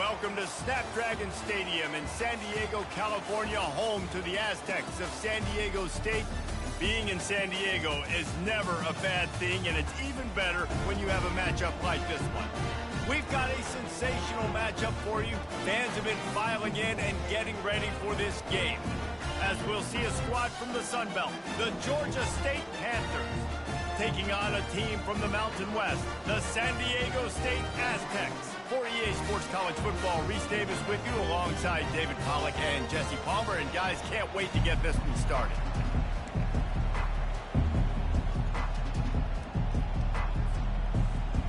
Welcome to Snapdragon Stadium in San Diego, California, home to the Aztecs of San Diego State. Being in San Diego is never a bad thing, and it's even better when you have a matchup like this one. We've got a sensational matchup for you. Fans have been filing in and getting ready for this game, as we'll see a squad from the Sun Belt, the Georgia State Panthers, taking on a team from the Mountain West, the San Diego State Aztecs. For EA Sports College Football, Reese Davis with you alongside David Pollack and Jesse Palmer. And guys, can't wait to get this one started.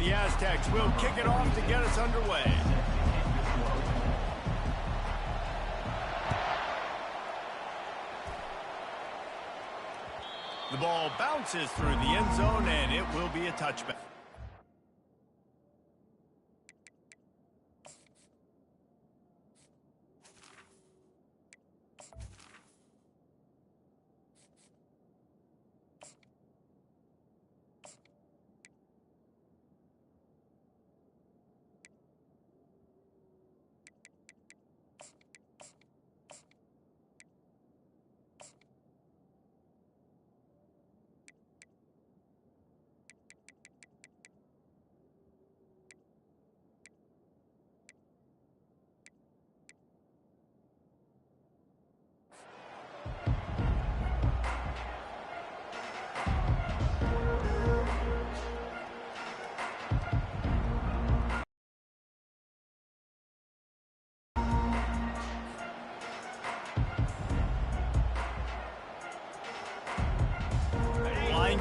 The Aztecs will kick it off to get us underway. The ball bounces through the end zone, and it will be a touchback.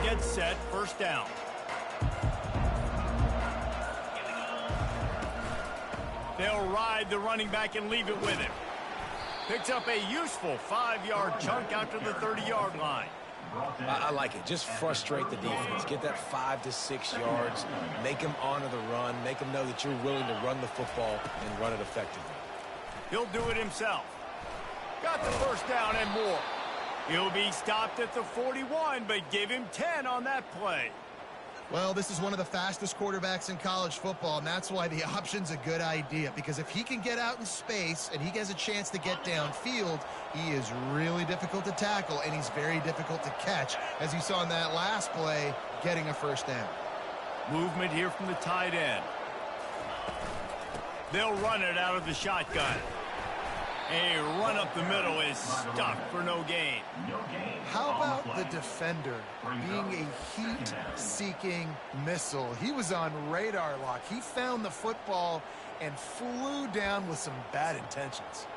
Gets set, first down. They'll ride the running back and leave it with him. Picks up a useful 5-yard chunk out to the 30-yard line. I like it. Just frustrate the defense. Get that 5 to 6 yards. Make them honor the run. Make them know that you're willing to run the football and run it effectively. He'll do it himself. Got the first down and more. He'll be stopped at the 41, but give him 10 on that play. Well, this is one of the fastest quarterbacks in college football, and that's why the option's a good idea, because if he can get out in space and he has a chance to get downfield, he is really difficult to tackle, and he's very difficult to catch, as you saw in that last play, getting a first down. Movement here from the tight end. They'll run it out of the shotgun. A run up the middle is stuck for no gain. How about the defender being a heat-seeking missile? He was on radar lock. He found the football and flew down with some bad intentions.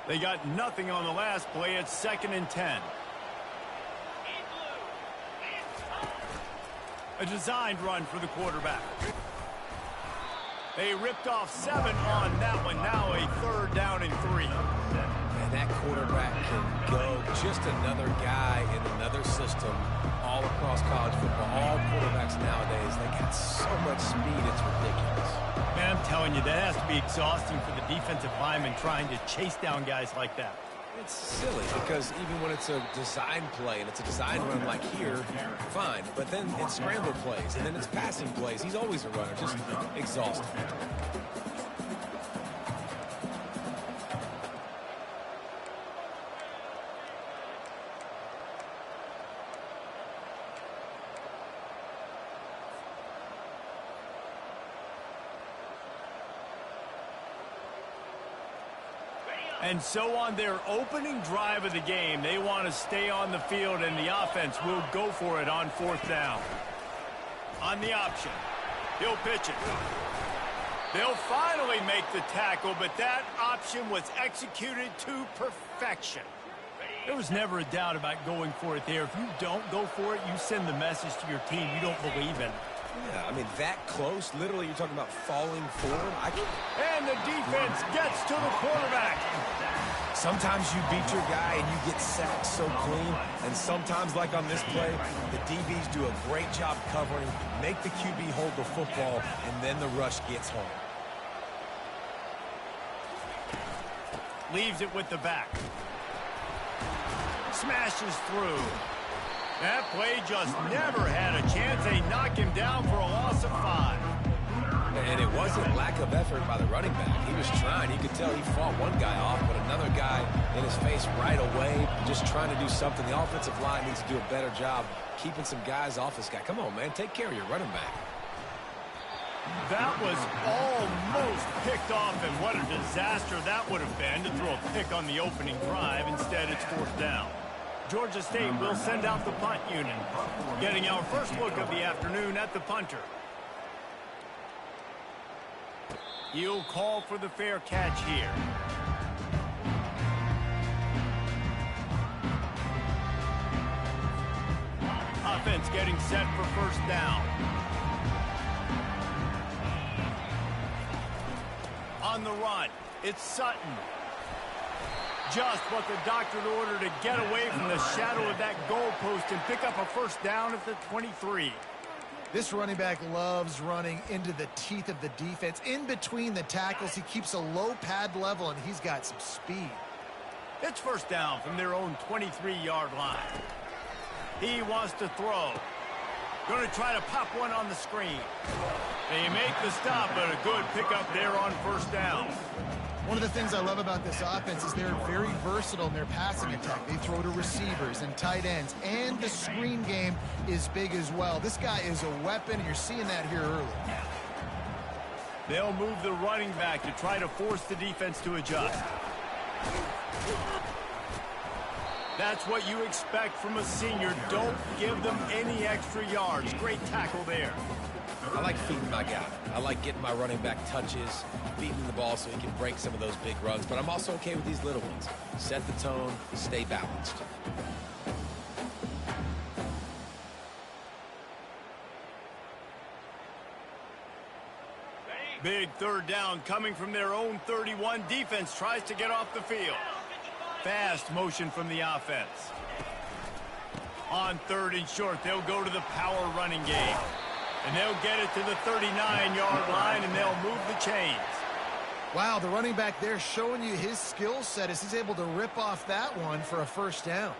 They got nothing on the last play. It's 2nd and 10. A designed run for the quarterback. They ripped off 7 on that one. Now a 3rd down and 3. And that quarterback can go. Just another guy in another system all across college football. All quarterbacks nowadays, they got so much speed, it's ridiculous. Man, I'm telling you, that has to be exhausting for the defensive lineman trying to chase down guys like that. It's silly because even when it's a design play and it's a design run like here, fine. But then it's scramble plays and then it's passing plays. He's always a runner, just exhausting. And so on their opening drive of the game, they want to stay on the field, and the offense will go for it on 4th down. On the option, he'll pitch it. They'll finally make the tackle, but that option was executed to perfection. There was never a doubt about going for it there. If you don't go for it, you send the message to your team you don't believe in it. Yeah, I mean, that close, literally you're talking about falling forward. And the defense gets to the quarterback. Sometimes you beat your guy and you get sacked so clean, and sometimes, like on this play, the DBs do a great job covering, make the QB hold the football, and then the rush gets home. Leaves it with the back. Smashes through. That play just never had a chance. They knock him down for a loss of 5. And it wasn't lack of effort by the running back. He was trying. You could tell he fought one guy off, but another guy in his face right away, just trying to do something. The offensive line needs to do a better job keeping some guys off this guy. Come on, man. Take care of your running back. That was almost picked off, and what a disaster that would have been to throw a pick on the opening drive. Instead, it's 4th down. Georgia State will send out the punt unit. Getting our first look of the afternoon at the punter. He'll call for the fair catch here. Offense getting set for 1st down. On the run, it's Sutton. Just what the doctor ordered to get away from the shadow of that goalpost and pick up a 1st down at the 23. This running back loves running into the teeth of the defense. In between the tackles, he keeps a low pad level, and he's got some speed. It's 1st down from their own 23-yard line. He wants to throw. Going to try to pop one on the screen. They make the stop, but a good pickup there on 1st down. One of the things I love about this offense is they're very versatile in their passing attack. They throw to receivers and tight ends, and the screen game is big as well. This guy is a weapon, and you're seeing that here early. They'll move the running back to try to force the defense to adjust. That's what you expect from a senior. Don't give them any extra yards. Great tackle there. I like feeding my guy. I like getting my running back touches, feeding the ball so he can break some of those big runs. But I'm also okay with these little ones. Set the tone, stay balanced. Big 3rd down coming from their own 31. Defense tries to get off the field. Fast motion from the offense. On 3rd and short, they'll go to the power running game. And they'll get it to the 39-yard line, and they'll move the chains. Wow, the running back there showing you his skill set as he's able to rip off that one for a 1st down.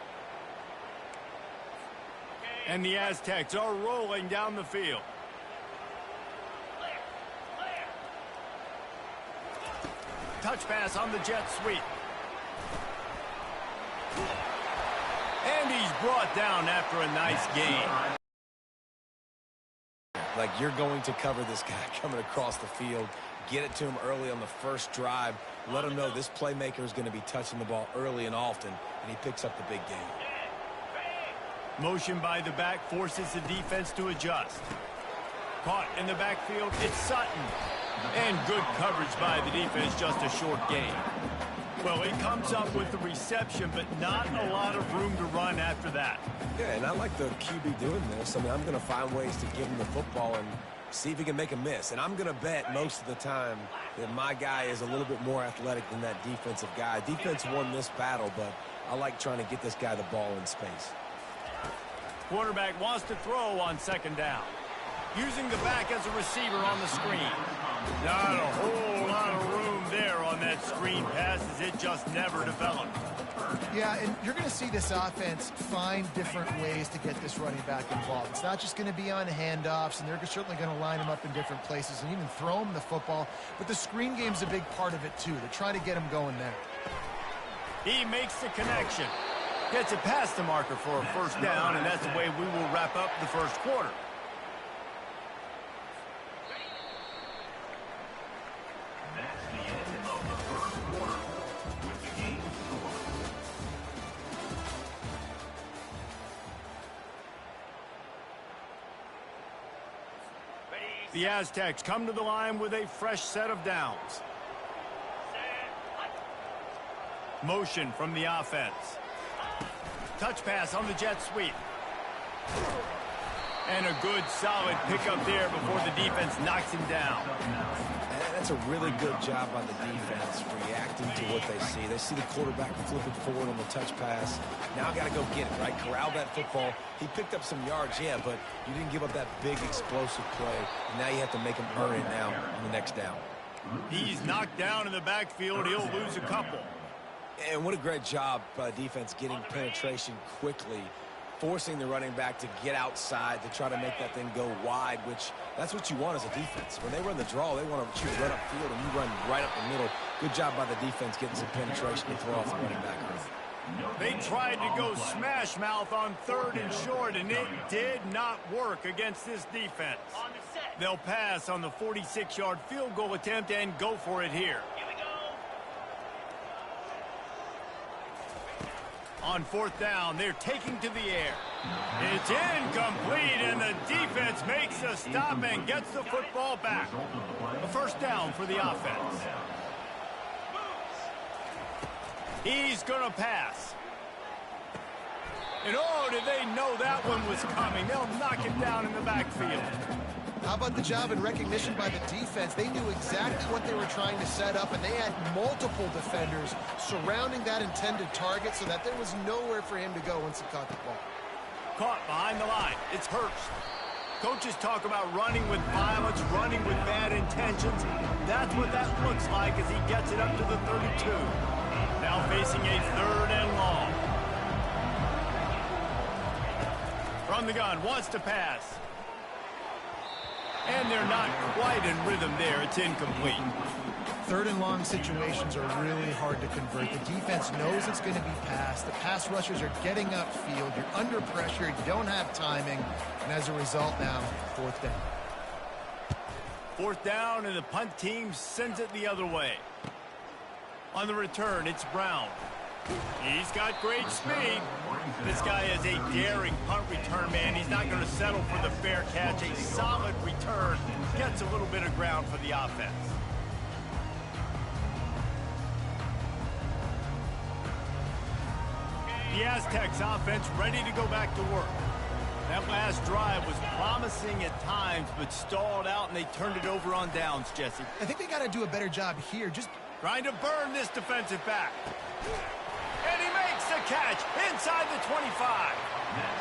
And the Aztecs are rolling down the field. Touch pass on the jet sweep. And he's brought down after a nice gain. Like, you're going to cover this guy coming across the field. Get it to him early on the 1st drive. Let him know this playmaker is going to be touching the ball early and often, and he picks up the big gain. Motion by the back forces the defense to adjust. Caught in the backfield, it's Sutton. And good coverage by the defense, just a short gain. Well, he comes up with the reception, but not a lot of room to run after that. Yeah, and I like the QB doing this. I mean, I'm going to find ways to give him the football and see if he can make a miss. And I'm going to bet most of the time that my guy is a little bit more athletic than that defensive guy. Defense won this battle, but I like trying to get this guy the ball in space. Quarterback wants to throw on 2nd down. Using the back as a receiver on the screen. Not a whole lot of room there on that screen pass as it just never developed. Yeah, and you're going to see this offense find different ways to get this running back involved. It's not just going to be on handoffs, and they're certainly going to line him up in different places and even throw him the football. But the screen game's a big part of it, too. They're trying to get him going there. He makes the connection. Gets it past the marker for a 1st down, and that's the way we will wrap up the 1st quarter. The Aztecs come to the line with a fresh set of downs. Motion from the offense. Touch pass on the jet sweep. And a good solid pickup there before the defense knocks him down. That's a really good job by the defense, reacting to what they see. They see the quarterback flipping forward on the touch pass. Now I got to go get it, right? Corral that football. He picked up some yards, yeah, but you didn't give up that big explosive play. And now you have to make him earn it now on the next down. He's knocked down in the backfield. He'll lose a couple. And what a great job by defense getting penetration quickly forcing the running back to get outside to try to make that thing go wide, which that's what you want as a defense. When they run the draw, they want to shoot right up field, and you run right up the middle. Good job by the defense getting some penetration to throw off the running back. They tried to go smash mouth on 3rd and short, and it did not work against this defense. They'll pass on the 46-yard field goal attempt and go for it here. On 4th down, they're taking to the air. It's incomplete, and the defense makes a stop and gets the football back. A 1st down for the offense. He's going to pass. And oh, did they know that one was coming? They'll knock it down in the backfield. How about the job and recognition by the defense? They knew exactly what they were trying to set up, and they had multiple defenders surrounding that intended target so that there was nowhere for him to go once he caught the ball. Caught behind the line. It's Hurst. Coaches talk about running with violence, running with bad intentions. That's what that looks like as he gets it up to the 32. Now facing a 3rd and long. From the gun, wants to pass. And they're not quite in rhythm there. It's incomplete. 3rd and long situations are really hard to convert. The defense knows it's going to be passed. The pass rushers are getting upfield. You're under pressure. You don't have timing. And as a result now, 4th down. 4th down, and the punt team sends it the other way. On the return, it's Brown. He's got great speed. This guy is a daring punt return man. He's not going to settle for the fair catch. A solid return. Gets a little bit of ground for the offense. The Aztecs offense ready to go back to work. That last drive was promising at times, but stalled out, and they turned it over on downs, Jesse. I think they got to do a better job here. Just trying to burn this defensive back. And he makes the catch inside the 25.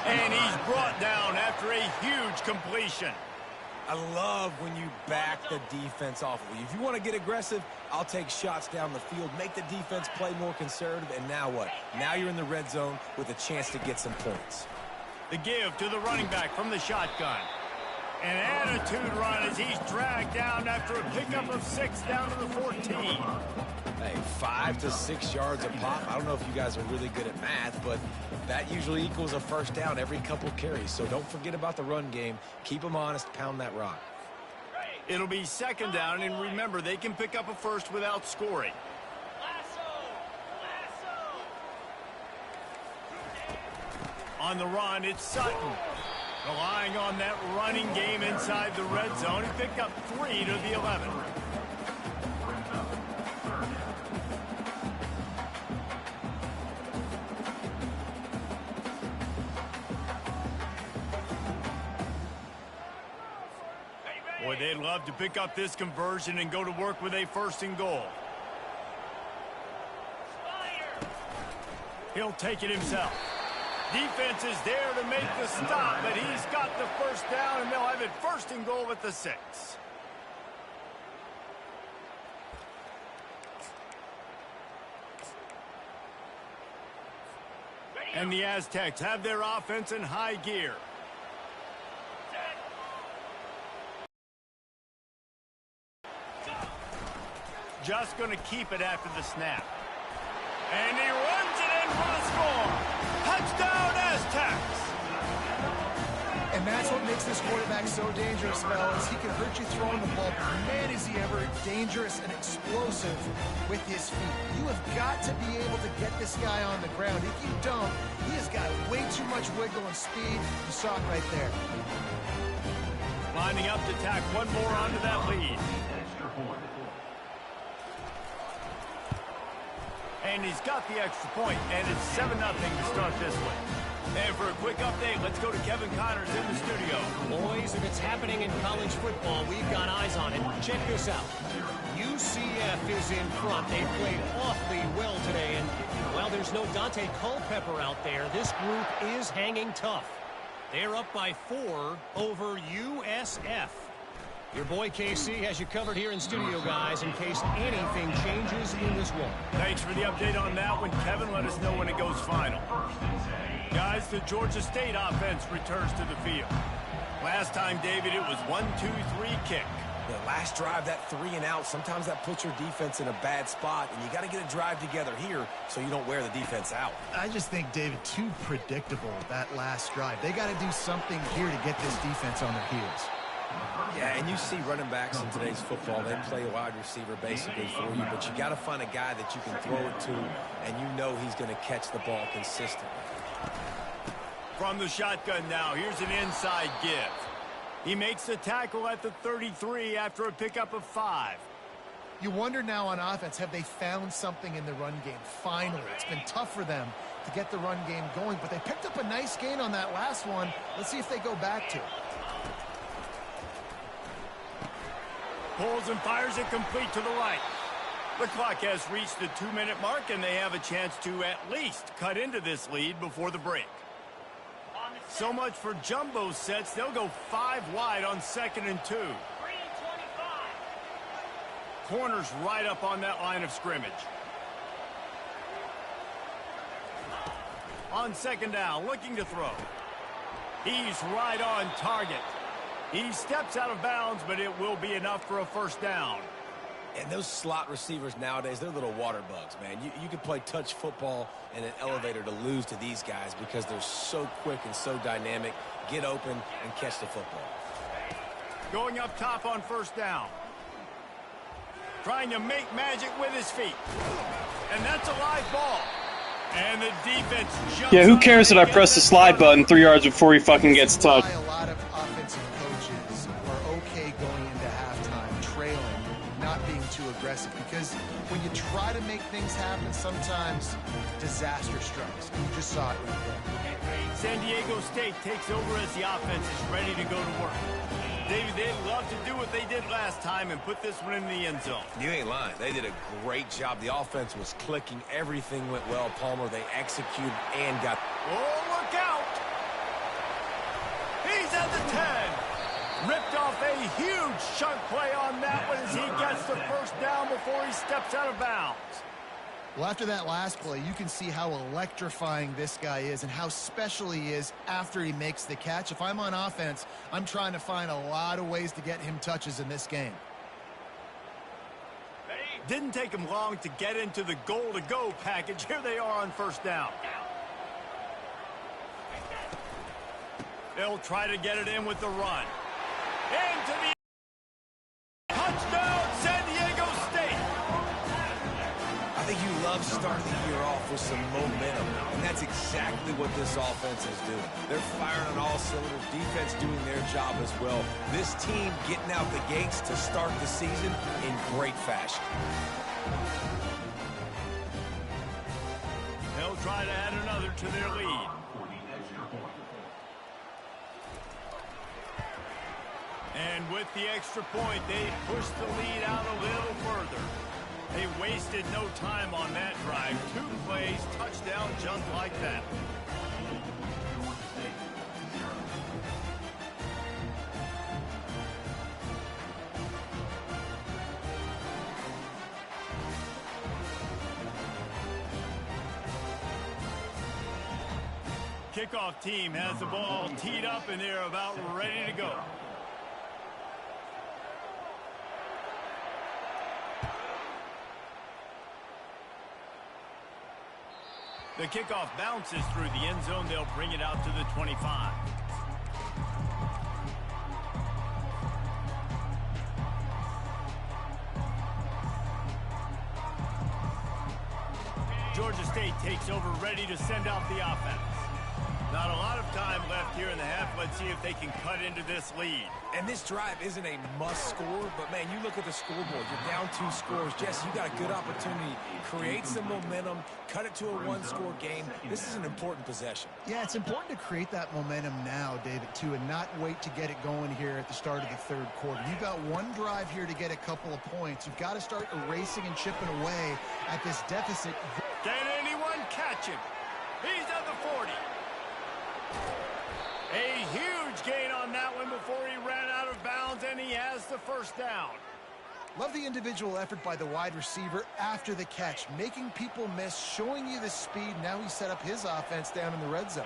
And he's brought down after a huge completion. I love when you back the defense off of you. If you want to get aggressive, I'll take shots down the field, make the defense play more conservative, and now what? Now you're in the red zone with a chance to get some points. The give to the running back from the shotgun. An attitude run as he's dragged down after a pickup of 6 down to the 14. Hey, 5 to 6 yards a pop. I don't know if you guys are really good at math, but that usually equals a 1st down every couple carries. So don't forget about the run game. Keep them honest. Pound that rock. It'll be 2nd down, and remember, they can pick up a 1st without scoring. On the run, it's Sutton. Relying on that running game inside the red zone. He picked up 3 to the 11. Boy, they'd love to pick up this conversion and go to work with a 1st and goal. He'll take it himself. Defense is there to make the stop, but he's got the 1st down, and they'll have it 1st and goal at the 6. And the Aztecs have their offense in high gear. Just going to keep it after the snap. And he runs it in for the score. Touchdown, Aztecs! And that's what makes this quarterback so dangerous, fellas. He can hurt you throwing the ball, but man, is he ever dangerous and explosive with his feet. You have got to be able to get this guy on the ground. If you don't, he has got way too much wiggle and speed. You saw it right there. Lining up to tack one more onto that lead. And he's got the extra point, and it's 7-0 to start this one. And for a quick update, let's go to Kevin Connors in the studio. Boys, if it's happening in college football, we've got eyes on it. Check this out. UCF is in front. They played awfully well today, and, well, there's no Dante Culpepper out there. This group is hanging tough. They're up by 4 over USF. Your boy KC has you covered here in studio, guys, in case anything changes attacking this wall. Thanks for the update on that one, Kevin. Let us know when it goes final. Guys, the Georgia State offense returns to the field. Last time, David, it was 1-2-3 kick. The last drive, that 3 and out, sometimes that puts your defense in a bad spot, and you got to get a drive together here so you don't wear the defense out. I just think, David, too predictable, that last drive. They got to do something here to get this defense on their heels. Yeah, and you see running backs in today's football, they play a wide receiver basically for you, but you got to find a guy that you can throw it to, and you know he's going to catch the ball consistently. From the shotgun now, here's an inside give. He makes the tackle at the 33 after a pickup of 5. You wonder now on offense, have they found something in the run game? Finally, it's been tough for them to get the run game going, but they picked up a nice gain on that last one. Let's see if they go back to it. Pulls and fires it complete to the right. The clock has reached the 2-minute mark, and they have a chance to at least cut into this lead before the break. So much for jumbo sets. They'll go 5 wide on 2nd and 2. Corners right up on that line of scrimmage. On 2nd down, looking to throw. He's right on target. He steps out of bounds, but it will be enough for a 1st down. And those slot receivers nowadays, they're little water bugs, man. You can play touch football in an elevator to lose to these guys because they're so quick and so dynamic. Get open and catch the football. Going up top on 1st down. Trying to make magic with his feet. And that's a live ball. And the defense jumps. Yeah, who cares that I press the slide button 3 yards before he fucking gets touched? A lot of offensive coaches are okay going into halftime trailing, not being too aggressive, because when you try to make things happen, sometimes disaster strikes. And you just saw it right there. San Diego State takes over as the offense is ready to go to work. David, they'd love to do what they did last time and put this one in the end zone. You ain't lying. They did a great job. The offense was clicking. Everything went well, Palmer. They executed and got... Oh, look out! He's at the 10. Ripped off a huge chunk play on that one as he gets the 1st down before he steps out of bounds. Well, after that last play, you can see how electrifying this guy is and how special he is after he makes the catch. If I'm on offense, I'm trying to find a lot of ways to get him touches in this game. Didn't take him long to get into the goal-to-go package. Here they are on 1st down. They'll try to get it in with the run. Into the touchdown, San Diego State. I think you love starting the year off with some momentum, and that's exactly what this offense is doing. They're firing on all cylinders, defense doing their job as well. This team getting out the gates to start the season in great fashion. They'll try to add another to their lead. And with the extra point, they push the lead out a little further. They wasted no time on that drive. 2 plays, touchdown just like that. Kickoff team has the ball teed up and they're about ready to go. The kickoff bounces through the end zone. They'll bring it out to the 25. Georgia State takes over, ready to send out the offense. Not a lot of time left here in the half. Let's see if they can cut into this lead. And this drive isn't a must score, but, man, you look at the scoreboard. You're down 2 scores. Jesse, you got a good opportunity. Create some momentum. Cut it to a 1-score game. This is an important possession. Yeah, it's important to create that momentum now, David, too, and not wait to get it going here at the start of the 3rd quarter. You've got 1 drive here to get a couple of points. You've got to start erasing and chipping away at this deficit. Can anyone catch him? He's at the 40. A huge gain on that one before he ran out of bounds, and he has the 1st down. Love the individual effort by the wide receiver after the catch, making people miss, showing you the speed. Now he set up his offense down in the red zone.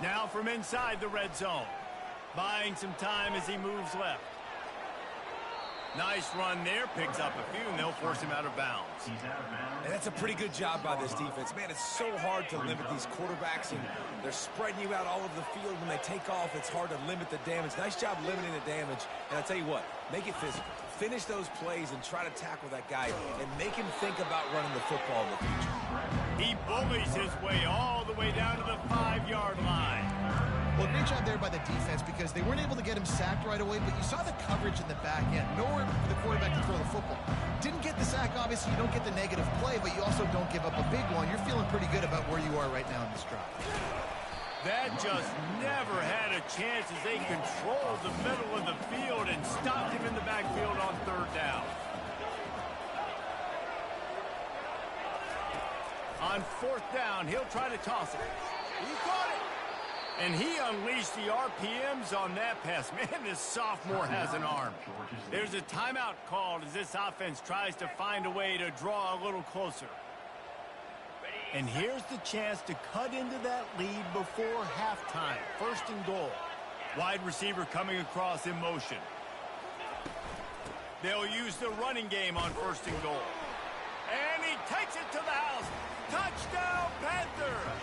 Now from inside the red zone, buying some time as he moves left. Nice run there, picks up a few, and they'll force him out of bounds. And that's a pretty good job by this defense. Man, it's so hard to limit these quarterbacks, and they're spreading you out all over the field. When they take off, it's hard to limit the damage. Nice job limiting the damage. And I'll tell you what, make it physical. Finish those plays and try to tackle that guy and make him think about running the football in the future. He bullies his way all the way down to the 5-yard line. Well, great job there by the defense because they weren't able to get him sacked right away, but you saw the coverage in the back end. Nowhere for the quarterback to throw the football. Didn't get the sack, obviously. You don't get the negative play, but you also don't give up a big one. You're feeling pretty good about where you are right now in this drive. That just never had a chance as they controlled the middle of the field and stopped him in the backfield on 3rd down. On 4th down, he'll try to toss it. He caught it. And he unleashed the RPMs on that pass. Man, this sophomore has an arm. There's a timeout called as this offense tries to find a way to draw a little closer. And here's the chance to cut into that lead before halftime. 1st and goal. Wide receiver coming across in motion. They'll use the running game on 1st and goal. And he takes it to the house. Touchdown, Panthers!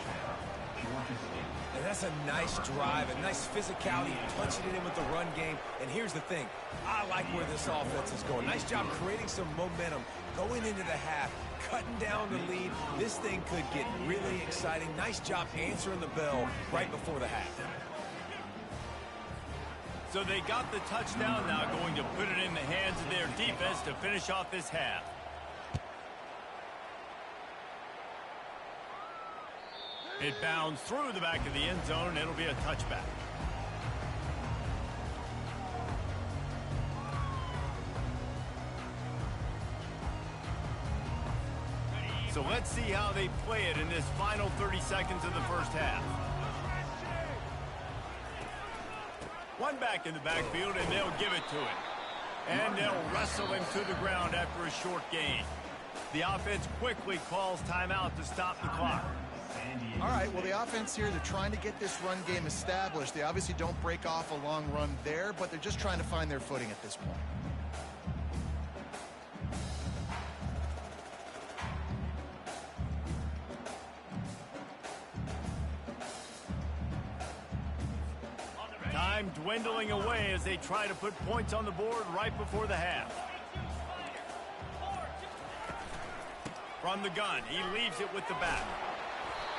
And that's a nice drive, a nice physicality, punching it in with the run game. And here's the thing. I like where this offense is going. Nice job creating some momentum going into the half, cutting down the lead. This thing could get really exciting. Nice job answering the bell right before the half. So they got the touchdown, now going to put it in the hands of their defense to finish off this half. It bounds through the back of the end zone, and it'll be a touchback. So let's see how they play it in this final 30 seconds of the first half. One back in the backfield, and they'll give it to him. And they'll wrestle him to the ground after a short gain. The offense quickly calls timeout to stop the clock. All right, well, the offense here, they're trying to get this run game established. They obviously don't break off a long run there, but they're just trying to find their footing at this point. Time dwindling away as they try to put points on the board right before the half. From the gun, he leaves it with the back.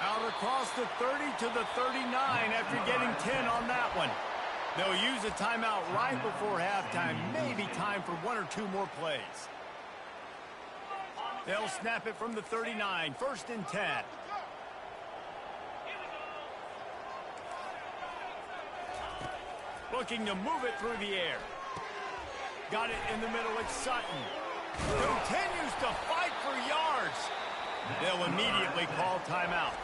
Out across the 30 to the 39 after getting 10 on that one. They'll use a timeout right before halftime. Maybe time for 1 or 2 more plays. They'll snap it from the 39. 1st and 10. Looking to move it through the air. Got it in the middle. It's Sutton. Continues to fight for yards. They'll immediately call timeout.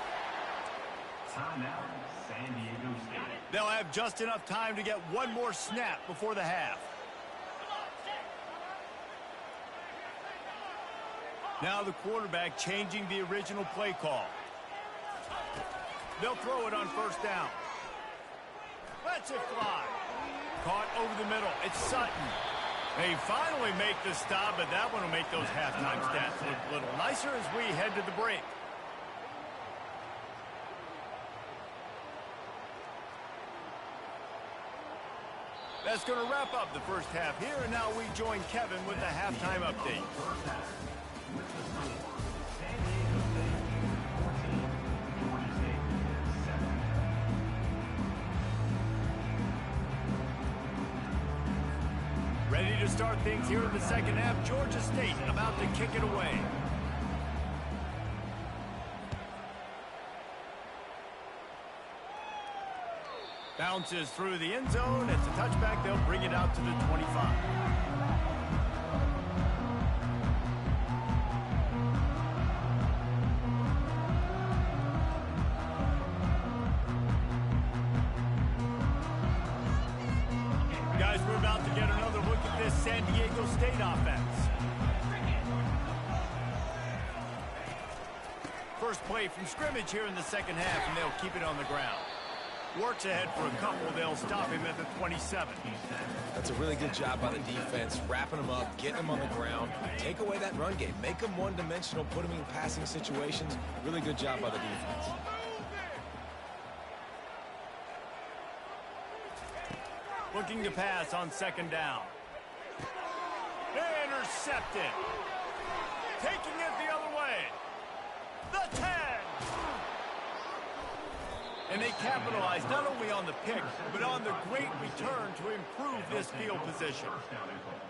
San Diego State. They'll have just enough time to get one more snap before the half. Now the quarterback changing the original play call. They'll throw it on 1st down. Lets it fly. Caught over the middle. It's Sutton. They finally make the stop, but that one will make those halftime stats look a little nicer as we head to the break. That's going to wrap up the first half here, and now we join Kevin with the halftime update. Ready to start things here in the second half. Georgia State about to kick it away. Bounces through the end zone. It's a touchback. They'll bring it out to the 25. Guys, we're about to get another look at this San Diego State offense. First play from scrimmage here in the second half, and they'll keep it on the ground. Works ahead for a couple. They'll stop him at the 27. That's a really good job by the defense, wrapping them up, getting them on the ground. Take away that run game. Make them one-dimensional, put them in passing situations. Really good job by the defense. Looking to pass on second down. Intercepted. Taking it the other way. The 10. And they capitalized not only on the pick, but on the great return to improve this field position.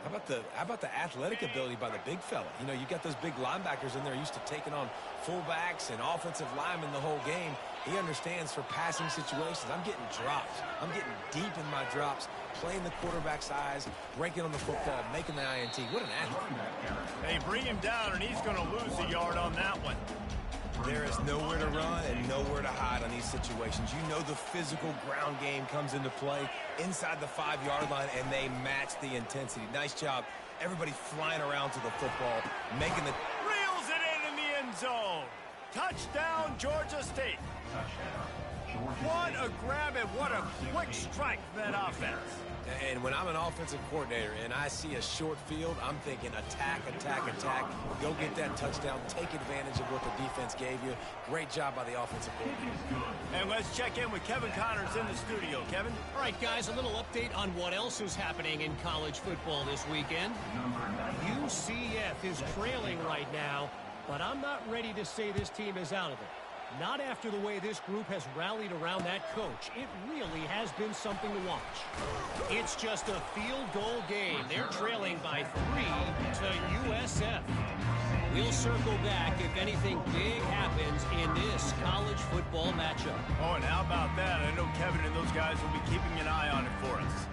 How about the athletic ability by the big fella? You know, you got those big linebackers in there used to taking on fullbacks and offensive linemen the whole game. He understands for passing situations. I'm getting drops. I'm getting deep in my drops, playing the quarterback's eyes, breaking on the football, making the INT. What an athlete. They bring him down, and he's going to lose a yard on that one. There is nowhere to run and nowhere to hide on these situations. You know the physical ground game comes into play inside the 5-yard line, and they match the intensity. Nice job. Everybody flying around to the football, making the... Reels it in the end zone. Touchdown, Georgia State. What a grab and what a quick strike for that offense. And when I'm an offensive coordinator and I see a short field, I'm thinking attack, attack, attack. Go get that touchdown. Take advantage of what the defense gave you. Great job by the offensive coordinator. And let's check in with Kevin Connors in the studio. Kevin? All right, guys, a little update on what else is happening in college football this weekend. UCF is trailing right now, but I'm not ready to say this team is out of it. Not after the way this group has rallied around that coach. It really has been something to watch. It's just a field goal game. They're trailing by 3 to USF. We'll circle back if anything big happens in this college football matchup. Oh, and how about that? I know Kevin and those guys will be keeping an eye on it for us.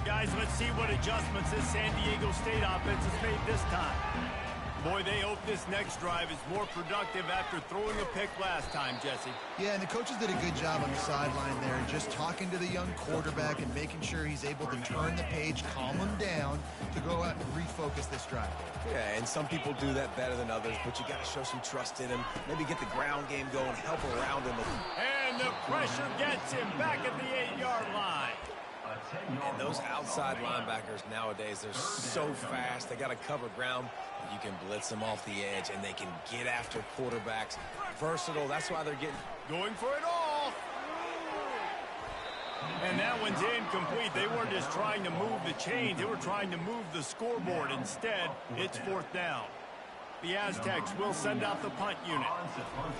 Guys, let's see what adjustments this San Diego State offense has made this time. Boy, they hope this next drive is more productive after throwing a pick last time, Jesse. Yeah, and the coaches did a good job on the sideline there, just talking to the young quarterback and making sure he's able to turn the page, calm him down to go out and refocus this drive. Yeah, and some people do that better than others, but you got to show some trust in him. Maybe get the ground game going, help around him. And the pressure gets him back at the 8-yard line. And those outside linebackers nowadays, they're so fast. They got to cover ground. You can blitz them off the edge, and they can get after quarterbacks. Versatile. That's why they're getting... Going for it all. And that one's incomplete. They weren't just trying to move the chains. They were trying to move the scoreboard. Instead, it's 4th down. The Aztecs will send out the punt unit.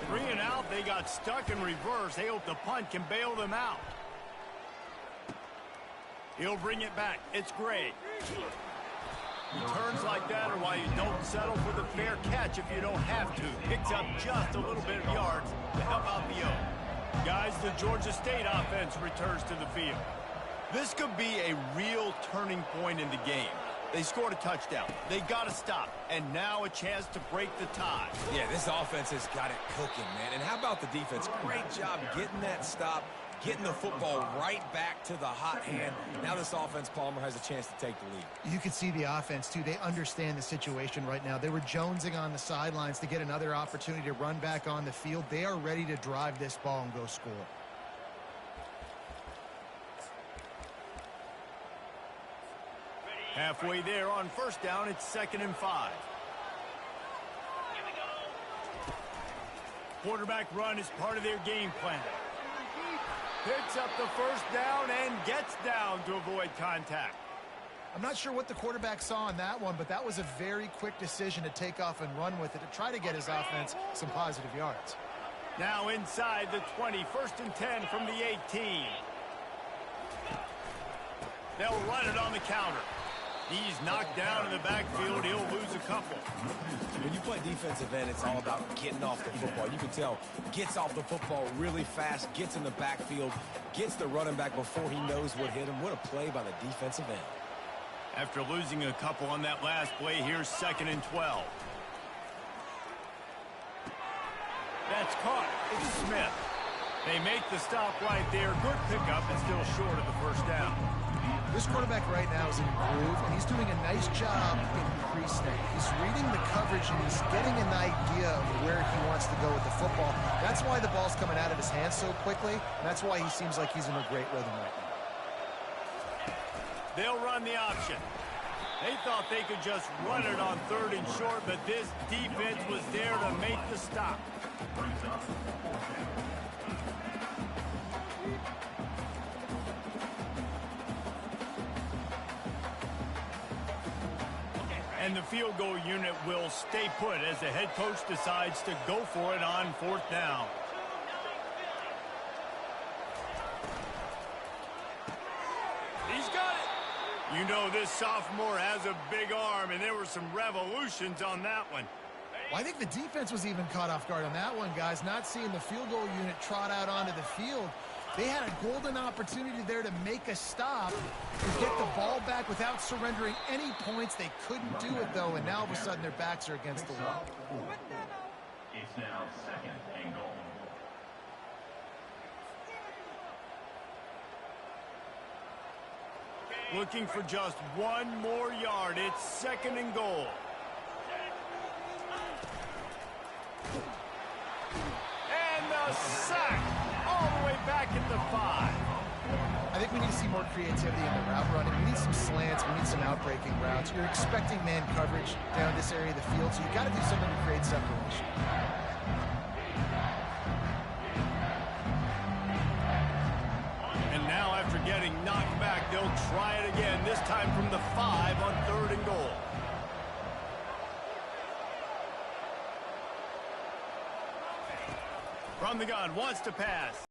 3 and out. They got stuck in reverse. They hope the punt can bail them out. He'll bring it back. It's Gray. Returns like that are why you don't settle for the fair catch if you don't have to. Picks up just a little bit of yards to help out the O. Guys, the Georgia State offense returns to the field. This could be a real turning point in the game. They scored a touchdown. They got to stop. And now a chance to break the tie. Yeah, this offense has got it cooking, man. And how about the defense? Great job getting that stop, getting the football right back to the hot hand. Now this offense, Palmer, has a chance to take the lead. You can see the offense, too. They understand the situation right now. They were jonesing on the sidelines to get another opportunity to run back on the field. They are ready to drive this ball and go score. Halfway there on 1st down, it's 2nd and 5. Quarterback run is part of their game plan. Picks up the 1st down and gets down to avoid contact. I'm not sure what the quarterback saw on that one, but that was a very quick decision to take off and run with it to try to get his offense some positive yards. Now inside the 20, 1st and 10 from the 18. They'll run it on the counter. He's knocked down in the backfield. He'll lose a couple. When you play defensive end, it's all about getting off the football. You can tell, gets off the football really fast, gets in the backfield, gets the running back before he knows what hit him. What a play by the defensive end. After losing a couple on that last play, here's 2nd and 12. That's caught. It's Smith. They make the stop right there. Good pickup and still short of the first down. This quarterback right now is in a groove, and he's doing a nice job in pre-snap. He's reading the coverage, and he's getting an idea of where he wants to go with the football. That's why the ball's coming out of his hands so quickly, and that's why he seems like he's in a great rhythm right now. They'll run the option. They thought they could just run it on 3rd and short, but this defense was there to make the stop. And the field goal unit will stay put as the head coach decides to go for it on 4th down. He's got it. You know this sophomore has a big arm, and there were some revolutions on that one. Well, I think the defense was even caught off guard on that one, guys. Not seeing the field goal unit trot out onto the field. They had a golden opportunity there to make a stop and get the ball back without surrendering any points. They couldn't do it, though, and now all of a sudden their backs are against the wall. It's now 2nd and goal. Looking for just one more yard. It's 2nd and goal. And the sack all the way back at the 5. I think we need to see more creativity in the route running. We need some slants. We need some outbreaking routes. You're expecting man coverage down this area of the field, so you got to do something to create separation. And now after getting knocked back, they'll try it again, this time from the 5 on 3rd and goal. From the gun, wants to pass.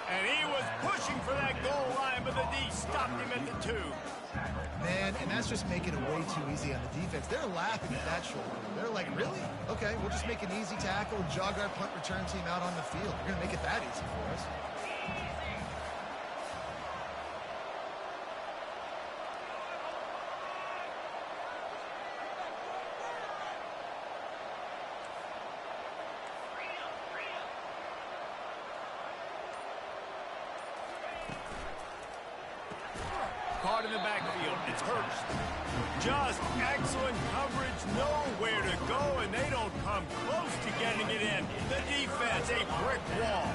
And he was pushing for that goal line, but the D stopped him at the 2. Man, and that's just making it way too easy on the defense. They're laughing at that shoulder. They're like, really? Okay, we'll just make an easy tackle and jog our punt return team out on the field. We're going to make it that easy for us. Caught in the backfield. It's Hurst. Just excellent coverage. Nowhere to go, and they don't come close to getting it in. The defense, a brick wall.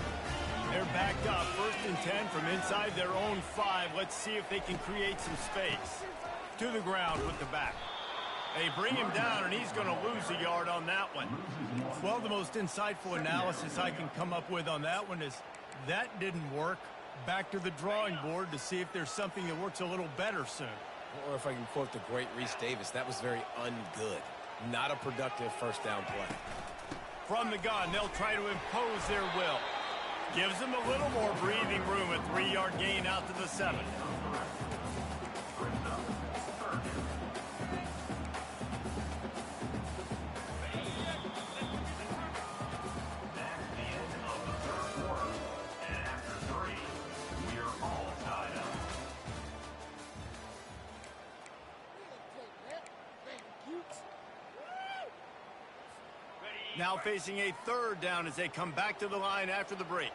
They're backed up. 1st and 10 from inside their own 5. Let's see if they can create some space. To the ground with the back. They bring him down, and he's going to lose a yard on that one. Well, the most insightful analysis I can come up with on that one is that didn't work. Back to the drawing board to see if there's something that works a little better soon. Or if I can quote the great Reese Davis, that was very ungood. Not a productive 1st down play. From the gun, they'll try to impose their will. Gives them a little more breathing room. A 3-yard gain out to the 7. Now facing a 3rd down as they come back to the line after the break.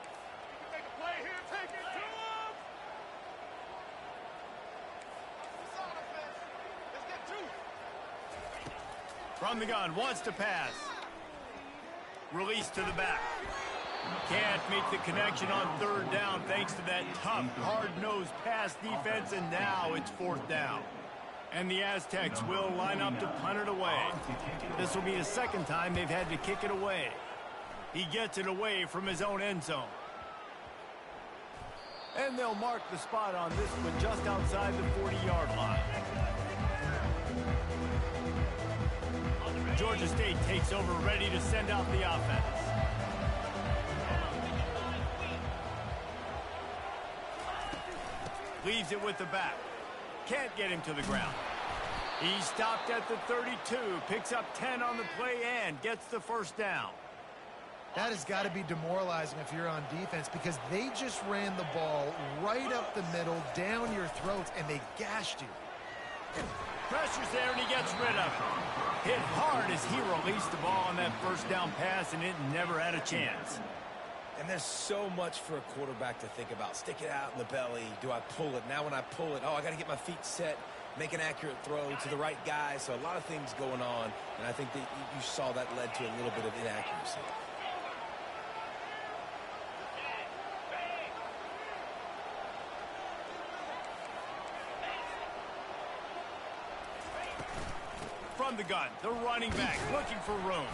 From the gun, wants to pass. Release to the back. Can't make the connection on 3rd down thanks to that tough, hard-nosed pass defense, and now it's 4th down. And the Aztecs will line up to punt it away. This will be the 2nd time they've had to kick it away. He gets it away from his own end zone. And they'll mark the spot on this one just outside the 40-yard line. Georgia State takes over, ready to send out the offense. Leaves it with the back. Can't get him to the ground. He stopped at the 32, picks up 10 on the play and gets the 1st down. That has got to be demoralizing if you're on defense because they just ran the ball right up the middle, down your throats, and they gashed you. Pressure's there, and he gets rid of it. Hit hard as he released the ball on that first down pass, and it never had a chance. And there's so much for a quarterback to think about. Stick it out in the belly. Do I pull it? Now when I pull it, I got to get my feet set, make an accurate throw to the right guy. So a lot of things going on, and I think that you saw that led to a little bit of inaccuracy. From the gun, the running back looking for room.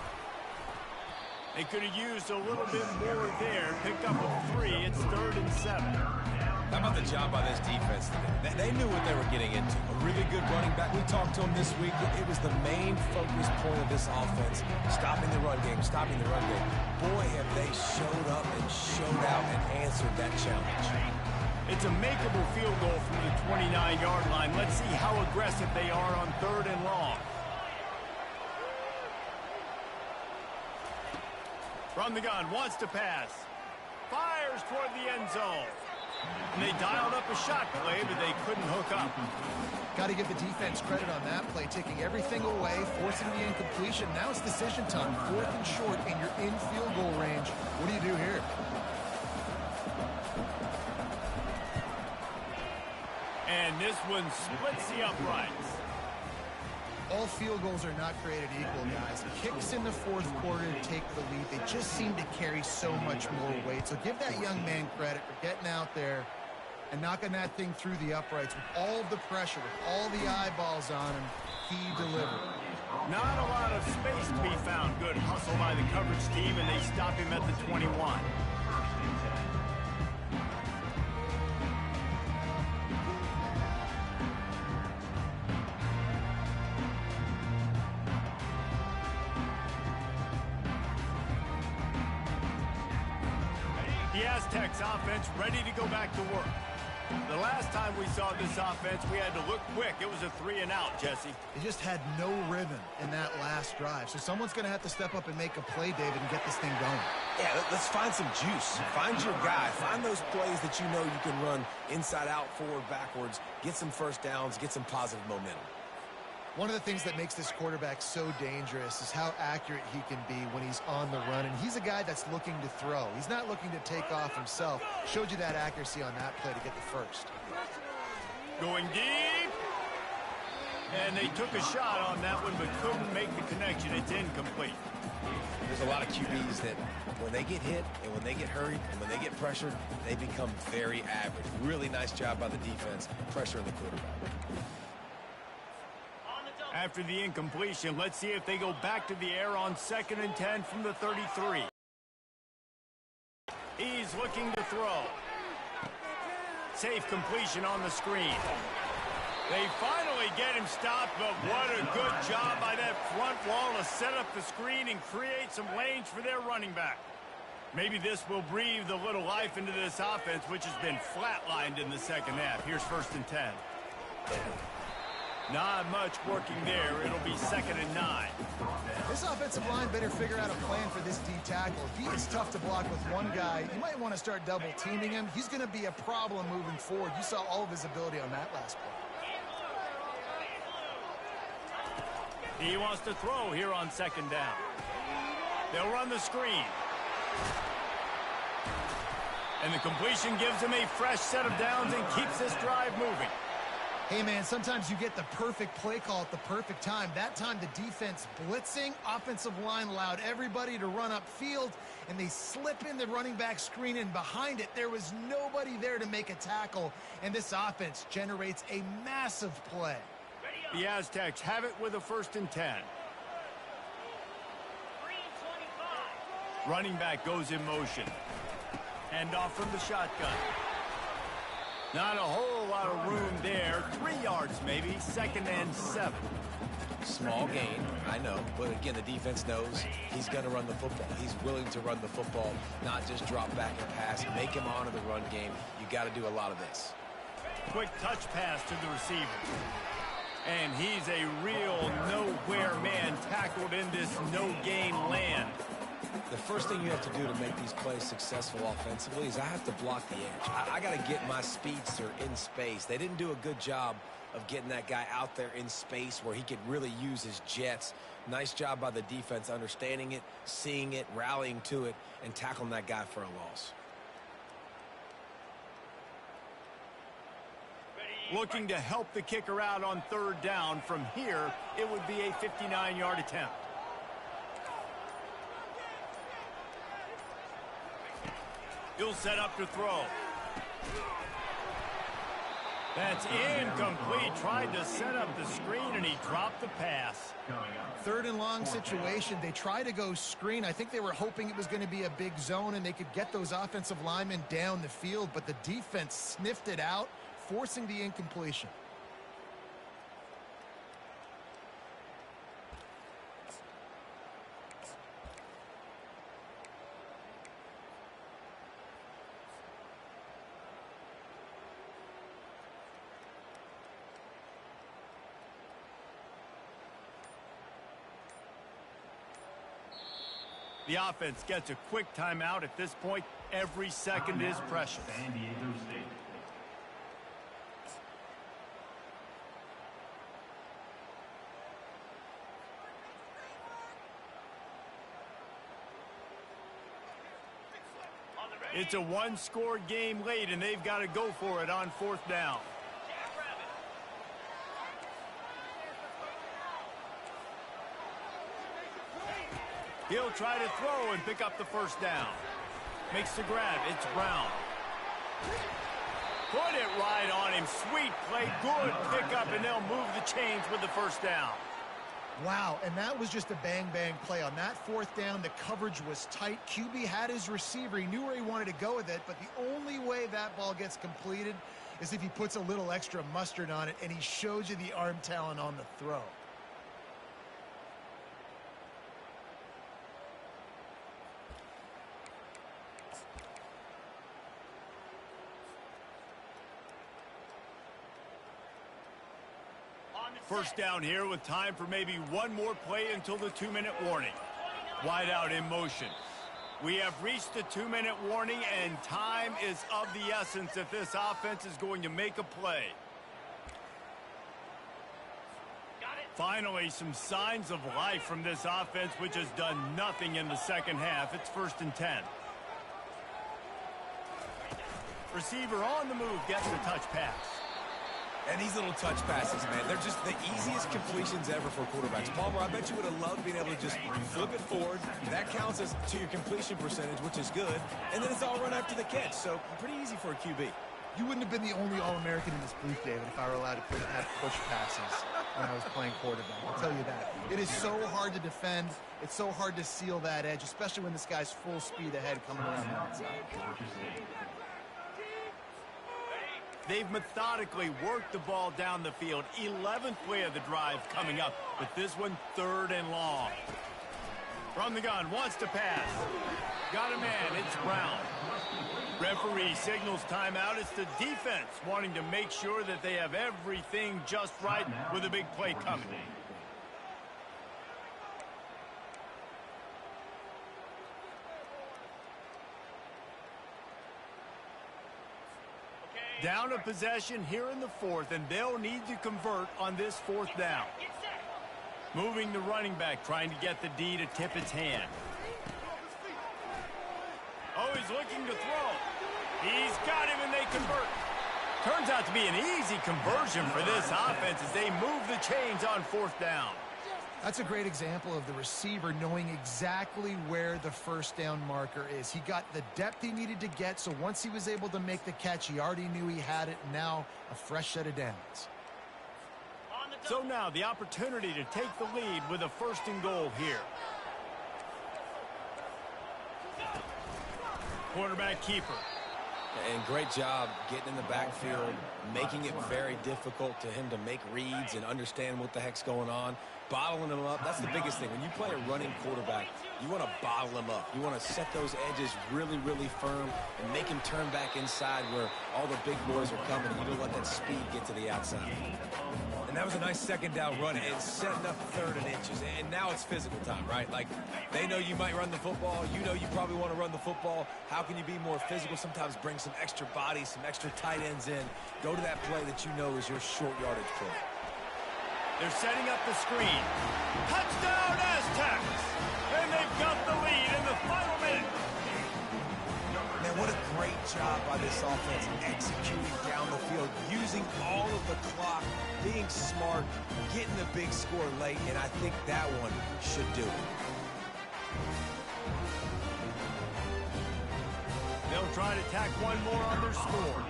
They could have used a little bit more there. Picked up a 3. It's 3rd and 7. How about the job by this defense today? They knew what they were getting into. A really good running back. We talked to him this week. It was the main focus point of this offense. Stopping the run game, stopping the run game. Boy, have they showed up and showed out and answered that challenge. It's a makeable field goal from the 29-yard line. Let's see how aggressive they are on 3rd and long. From the gun, wants to pass. Fires toward the end zone. And they dialed up a shot play, but they couldn't hook up. Got to give the defense credit on that play, taking everything away, forcing the incompletion. Now it's decision time. 4th and short, and you're in field goal range. What do you do here? And this one splits the uprights. All field goals are not created equal, guys. Kicks in the 4th quarter to take the lead. They just seem to carry so much more weight. So give that young man credit for getting out there and knocking that thing through the uprights with all of the pressure, with all the eyeballs on him. He delivered. Not a lot of space to be found. Good hustle by the coverage team, and they stop him at the 21. The Aztecs offense ready to go back to work. The last time we saw this offense, we had to look quick. It was a 3 and out, Jesse. They just had no rhythm in that last drive. So someone's going to have to step up and make a play, David, and get this thing going. Yeah, let's find some juice. Find your guy. Find those plays that you know you can run inside out, forward, backwards. Get some first downs. Get some positive momentum. One of the things that makes this quarterback so dangerous is how accurate he can be when he's on the run. And he's a guy that's looking to throw. He's not looking to take off himself. Showed you that accuracy on that play to get the first. Going deep. And they took a shot on that one, but couldn't make the connection. It's incomplete. There's a lot of QBs that when they get hit and when they get hurried and when they get pressured, they become very average. Really nice job by the defense, pressuring the quarterback. After the incompletion, let's see if they go back to the air on 2nd and 10 from the 33. He's looking to throw. Safe completion on the screen. They finally get him stopped, but what a good job by that front wall to set up the screen and create some lanes for their running back. Maybe this will breathe a little life into this offense, which has been flatlined in the second half. Here's 1st and 10. Not much working there. It'll be 2nd and 9. This offensive line better figure out a plan for this D tackle. If he is tough to block with one guy, you might want to start double teaming him. He's going to be a problem moving forward. You saw all of his ability on that last play. He wants to throw here on 2nd down. They'll run the screen. And the completion gives him a fresh set of downs and keeps this drive moving. Hey, man, sometimes you get the perfect play call at the perfect time. That time, the defense blitzing, offensive line allowed everybody to run upfield, and they slip in the running back screen, and behind it, there was nobody there to make a tackle, and this offense generates a massive play. The Aztecs have it with a 1st and 10. Running back goes in motion. Hand off from the shotgun. Not a whole lot of room there. 3 yards maybe. 2nd and 7. Small gain, I know. But again, the defense knows he's going to run the football. He's willing to run the football, not just drop back and pass. Make him honor the run game. You got to do a lot of this. Quick touch pass to the receiver. And he's a real nowhere man tackled in this no-gain land. The first thing you have to do to make these plays successful offensively is I have to block the edge. I got to get my speedster in space. They didn't do a good job of getting that guy out there in space where he could really use his jets. Nice job by the defense understanding it, seeing it, rallying to it, and tackling that guy for a loss. Looking to help the kicker out on third down. From here, it would be a 59-yard attempt. He'll set up to throw. That's incomplete. Tried to set up the screen, and he dropped the pass. Third and long situation. They try to go screen. I think they were hoping it was going to be a big zone and they could get those offensive linemen down the field, but the defense sniffed it out, forcing the incompletion. The offense gets a quick timeout. At this point, every second is precious. San Diego State. It's a one-score game late, and they've got to go for it on fourth down. He'll try to throw and pick up the first down. Makes the grab. It's Brown. Put it right on him. Sweet play. Good pickup, and they'll move the chains with the first down. Wow, and that was just a bang-bang play. On that fourth down, the coverage was tight. QB had his receiver. He knew where he wanted to go with it, but the only way that ball gets completed is if he puts a little extra mustard on it, and he shows you the arm talent on the throw. First down here with time for maybe one more play until the 2-minute warning. Wide out in motion. We have reached the 2-minute warning, and time is of the essence if this offense is going to make a play. Finally, some signs of life from this offense, which has done nothing in the second half. It's 1st and 10. Receiver on the move gets the touch pass. And these little touch passes, man, they're just the easiest completions ever for quarterbacks. Palmer, I bet you would have loved being able to just flip it forward. That counts as to your completion percentage, which is good. And then it's all run after the catch, so pretty easy for a QB. You wouldn't have been the only All-American in this booth, David, if I were allowed to have push passes when I was playing quarterback. I'll tell you that. It is so hard to defend. It's so hard to seal that edge, especially when this guy's full speed ahead coming around the outside. They've methodically worked the ball down the field. 11th play of the drive coming up, but this one 3rd and long. From the gun, wants to pass. Got a man, it's Brown. Referee signals timeout. It's the defense wanting to make sure that they have everything just right with a big play coming. Down a possession here in the 4th, and they'll need to convert on this 4th down. Moving the running back, trying to get the D to tip its hand. Oh, he's looking to throw. He's got him, and they convert. Turns out to be an easy conversion for this offense as they move the chains on 4th down. That's a great example of the receiver knowing exactly where the first down marker is. He got the depth he needed to get, so once he was able to make the catch, he already knew he had it. Now a fresh set of downs. So now the opportunity to take the lead with a 1st and goal here. Quarterback keeper. And great job getting in the backfield, making it very difficult to him to make reads and understand what the heck's going on. bottling them up. That's the biggest thing. When you play a running quarterback, you want to bottle them up. You want to set those edges really, really firm and make him turn back inside where all the big boys are coming. You don't let that speed get to the outside. And that was a nice second down run and setting up 3rd and inches. And now it's physical time, right? Like, they know you might run the football. You know you probably want to run the football. How can you be more physical? Sometimes bring some extra bodies, some extra tight ends in. Go to that play that you know is your short yardage play. They're setting up the screen. Touchdown, Aztecs! And they've got the lead in the final minute. Man, what a great job by this offense executing down the field, using all of the clock, being smart, getting the big score late, and I think that one should do it. They'll try to tack one more on their score.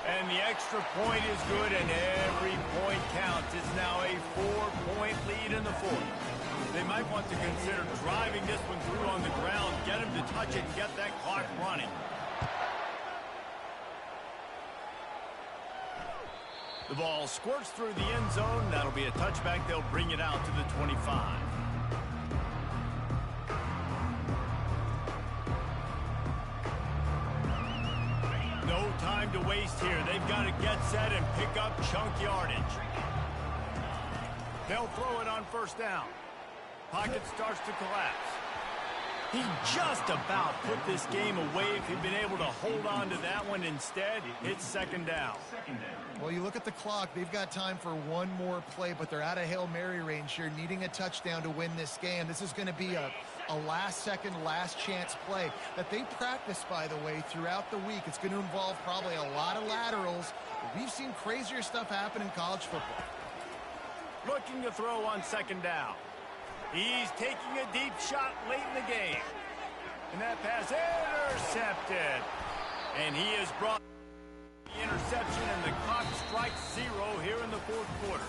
And the extra point is good, and every point counts. It's now a 4-point lead in the 4th. They might want to consider driving this one through on the ground, get him to touch it, and get that clock running. The ball squirts through the end zone. That'll be a touchback. They'll bring it out to the 25. No time to waste here. They've got to get set and pick up chunk yardage. They'll throw it on 1st down. Pocket starts to collapse. He just about put this game away if he'd been able to hold on to that one. Instead, it's 2nd down. Well, you look at the clock. They've got time for one more play, but they're out of Hail Mary range here, needing a touchdown to win this game. This is going to be a last-second, last-chance play that they practice, by the way, throughout the week. It's going to involve probably a lot of laterals. We've seen crazier stuff happen in college football. Looking to throw on 2nd down. He's taking a deep shot late in the game. And that pass intercepted. And he has brought the interception, and the clock strikes 0 here in the 4th quarter.